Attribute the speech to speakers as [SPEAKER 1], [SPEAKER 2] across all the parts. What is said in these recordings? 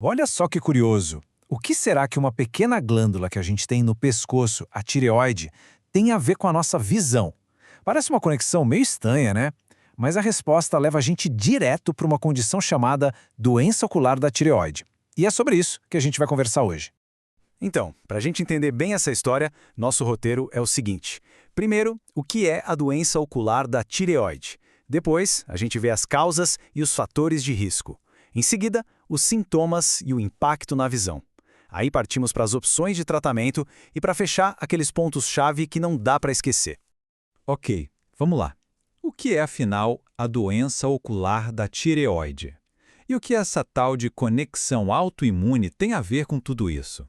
[SPEAKER 1] Olha só que curioso. O que será que uma pequena glândula que a gente tem no pescoço, a tireoide, tem a ver com a nossa visão? Parece uma conexão meio estranha, né? Mas a resposta leva a gente direto para uma condição chamada doença ocular da tireoide. E é sobre isso que a gente vai conversar hoje.
[SPEAKER 2] Então, para a gente entender bem essa história, nosso roteiro é o seguinte. Primeiro, o que é a doença ocular da tireoide? Depois, a gente vê as causas e os fatores de risco. Em seguida, os sintomas e o impacto na visão. Aí partimos para as opções de tratamento e para fechar aqueles pontos-chave que não dá para esquecer.
[SPEAKER 3] Ok, vamos lá. O que é, afinal, a doença ocular da tireoide? E o que essa tal de conexão autoimune tem a ver com tudo isso?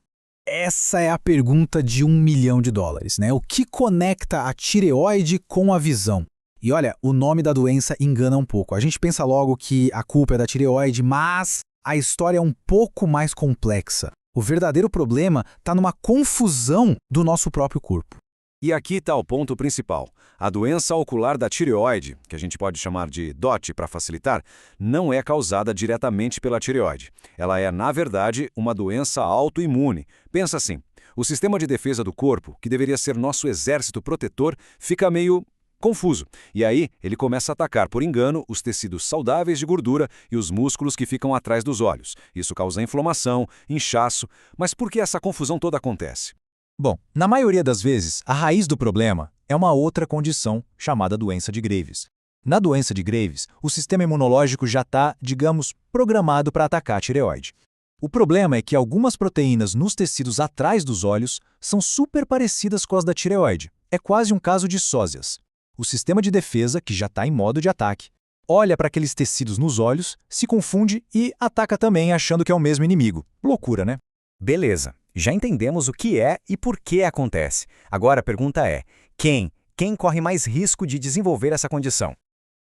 [SPEAKER 4] Essa é a pergunta de US$ 1.000.000, né? O que conecta a tireoide com a visão? E olha, o nome da doença engana um pouco. A gente pensa logo que a culpa é da tireoide, mas a história é um pouco mais complexa. O verdadeiro problema está numa confusão do nosso próprio corpo.
[SPEAKER 2] E aqui está o ponto principal. A doença ocular da tireoide, que a gente pode chamar de DOT para facilitar, não é causada diretamente pela tireoide. Ela é, na verdade, uma doença autoimune. Pensa assim, o sistema de defesa do corpo, que deveria ser nosso exército protetor, fica meio confuso. E aí, ele começa a atacar, por engano, os tecidos saudáveis de gordura e os músculos que ficam atrás dos olhos. Isso causa inflamação, inchaço. Mas por que essa confusão toda acontece?
[SPEAKER 3] Bom, na maioria das vezes, a raiz do problema é uma outra condição chamada doença de Graves. Na doença de Graves, o sistema imunológico já está, digamos, programado para atacar a tireoide. O problema é que algumas proteínas nos tecidos atrás dos olhos são super parecidas com as da tireoide. É quase um caso de sósias. O sistema de defesa, que já está em modo de ataque, olha para aqueles tecidos nos olhos, se confunde e ataca também achando que é o mesmo inimigo. Loucura, né?
[SPEAKER 2] Beleza, já entendemos o que é e por que acontece. Agora a pergunta é, quem corre mais risco de desenvolver essa condição?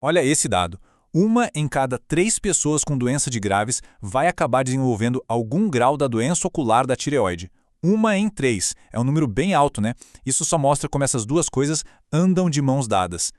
[SPEAKER 3] Olha esse dado. 1 em cada 3 pessoas com doença de Graves vai acabar desenvolvendo algum grau da doença ocular da tireoide. 1 em 3. É um número bem alto, né? Isso só mostra como essas duas coisas andam de mãos dadas.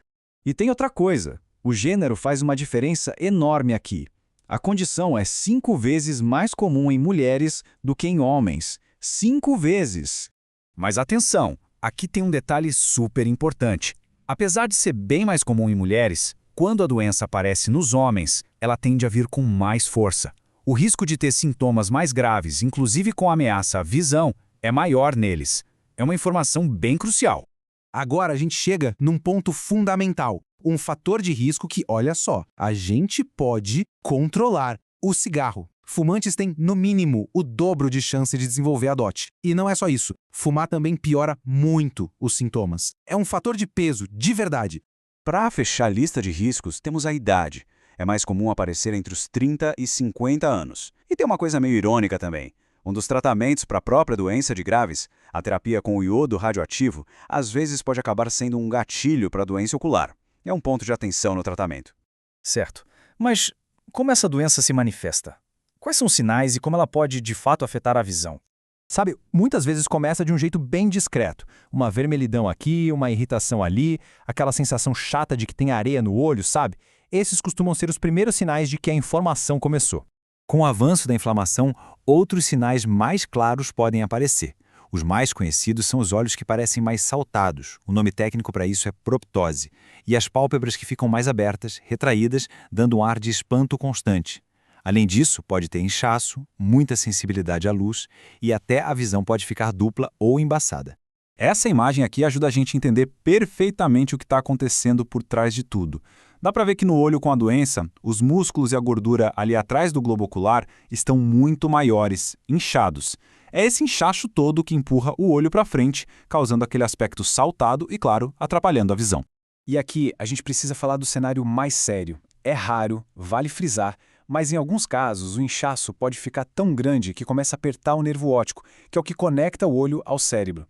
[SPEAKER 5] E tem outra coisa. O gênero faz uma diferença enorme aqui. A condição é 5 vezes mais comum em mulheres do que em homens. 5 vezes!
[SPEAKER 2] Mas atenção, aqui tem um detalhe super importante. Apesar de ser bem mais comum em mulheres, quando a doença aparece nos homens, ela tende a vir com mais força. O risco de ter sintomas mais graves, inclusive com ameaça à visão, é maior neles. É uma informação bem crucial.
[SPEAKER 4] Agora a gente chega num ponto fundamental, um fator de risco que, olha só, a gente pode controlar: o cigarro. Fumantes têm, no mínimo, o dobro de chance de desenvolver a DOT. E não é só isso, fumar também piora muito os sintomas. É um fator de peso, de verdade.
[SPEAKER 5] Para fechar a lista de riscos, temos a idade. É mais comum aparecer entre os 30 e 50 anos. E tem uma coisa meio irônica também. Um dos tratamentos para a própria doença de Graves, a terapia com o iodo radioativo, às vezes pode acabar sendo um gatilho para a doença ocular. É um ponto de atenção no tratamento.
[SPEAKER 2] Certo. Mas como essa doença se manifesta? Quais são os sinais e como ela pode, de fato, afetar a visão?
[SPEAKER 5] Sabe, muitas vezes começa de um jeito bem discreto. Uma vermelhidão aqui, uma irritação ali, aquela sensação chata de que tem areia no olho, sabe? Esses costumam ser os primeiros sinais de que a inflamação começou. Com o avanço da inflamação, outros sinais mais claros podem aparecer. Os mais conhecidos são os olhos que parecem mais saltados. O nome técnico para isso é proptose. E as pálpebras que ficam mais abertas, retraídas, dando um ar de espanto constante. Além disso, pode ter inchaço, muita sensibilidade à luz e até a visão pode ficar dupla ou embaçada.
[SPEAKER 3] Essa imagem aqui ajuda a gente a entender perfeitamente o que está acontecendo por trás de tudo. Dá para ver que no olho com a doença, os músculos e a gordura ali atrás do globo ocular estão muito maiores, inchados. É esse inchaço todo que empurra o olho para frente, causando aquele aspecto saltado e, claro, atrapalhando a visão.
[SPEAKER 5] E aqui a gente precisa falar do cenário mais sério. É raro, vale frisar, mas em alguns casos o inchaço pode ficar tão grande que começa a apertar o nervo óptico, que é o que conecta o olho ao cérebro.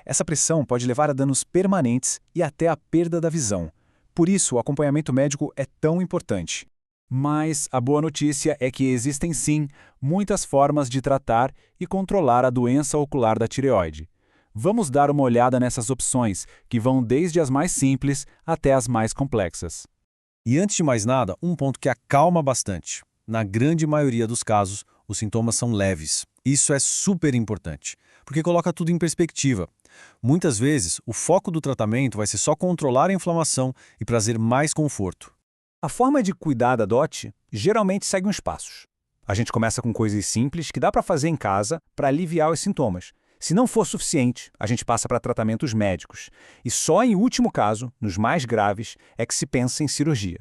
[SPEAKER 5] Essa pressão pode levar a danos permanentes e até a perda da visão. Por isso, o acompanhamento médico é tão importante.
[SPEAKER 3] Mas a boa notícia é que existem sim muitas formas de tratar e controlar a doença ocular da tireoide. Vamos dar uma olhada nessas opções, que vão desde as mais simples até as mais complexas.
[SPEAKER 1] E antes de mais nada, um ponto que acalma bastante. Na grande maioria dos casos, os sintomas são leves. Isso é super importante, porque coloca tudo em perspectiva. Muitas vezes, o foco do tratamento vai ser só controlar a inflamação e trazer mais conforto.
[SPEAKER 5] A forma de cuidar da DOT geralmente segue uns passos. A gente começa com coisas simples que dá para fazer em casa para aliviar os sintomas. Se não for suficiente, a gente passa para tratamentos médicos. E só em último caso, nos mais graves, é que se pensa em cirurgia.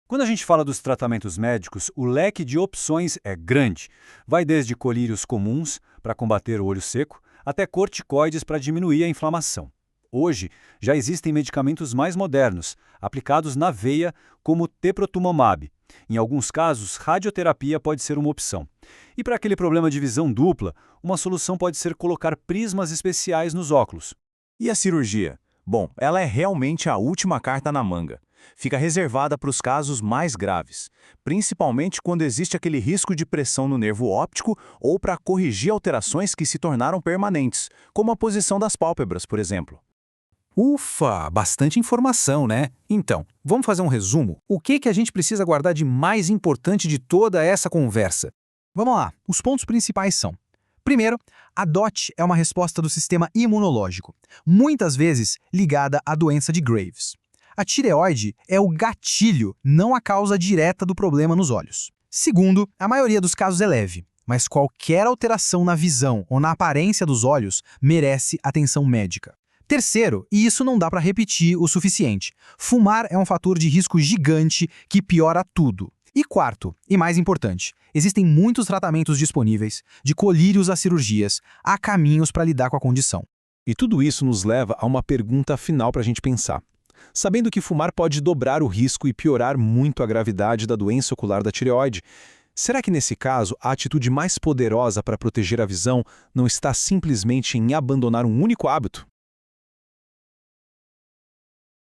[SPEAKER 2] Quando a gente fala dos tratamentos médicos, o leque de opções é grande. Vai desde colírios comuns para combater o olho seco, até corticoides para diminuir a inflamação. Hoje, já existem medicamentos mais modernos, aplicados na veia, como o teprotumumab. Em alguns casos, radioterapia pode ser uma opção. E para aquele problema de visão dupla, uma solução pode ser colocar prismas especiais nos óculos.
[SPEAKER 3] E a cirurgia? Bom, ela é realmente a última carta na manga. Fica reservada para os casos mais graves, principalmente quando existe aquele risco de pressão no nervo óptico ou para corrigir alterações que se tornaram permanentes, como a posição das pálpebras, por exemplo.
[SPEAKER 4] Ufa, bastante informação, né? Então, vamos fazer um resumo? O que a gente precisa guardar de mais importante de toda essa conversa? Vamos lá, os pontos principais são: primeiro, a DOT é uma resposta do sistema imunológico, muitas vezes ligada à doença de Graves. A tireoide é o gatilho, não a causa direta do problema nos olhos. Segundo, a maioria dos casos é leve, mas qualquer alteração na visão ou na aparência dos olhos merece atenção médica. Terceiro, e isso não dá para repetir o suficiente, fumar é um fator de risco gigante que piora tudo. E quarto, e mais importante, existem muitos tratamentos disponíveis, de colírios a cirurgias, há caminhos para lidar com a condição.
[SPEAKER 1] E tudo isso nos leva a uma pergunta final para a gente pensar. Sabendo que fumar pode dobrar o risco e piorar muito a gravidade da doença ocular da tireoide, será que nesse caso a atitude mais poderosa para proteger a visão não está simplesmente em abandonar um único hábito?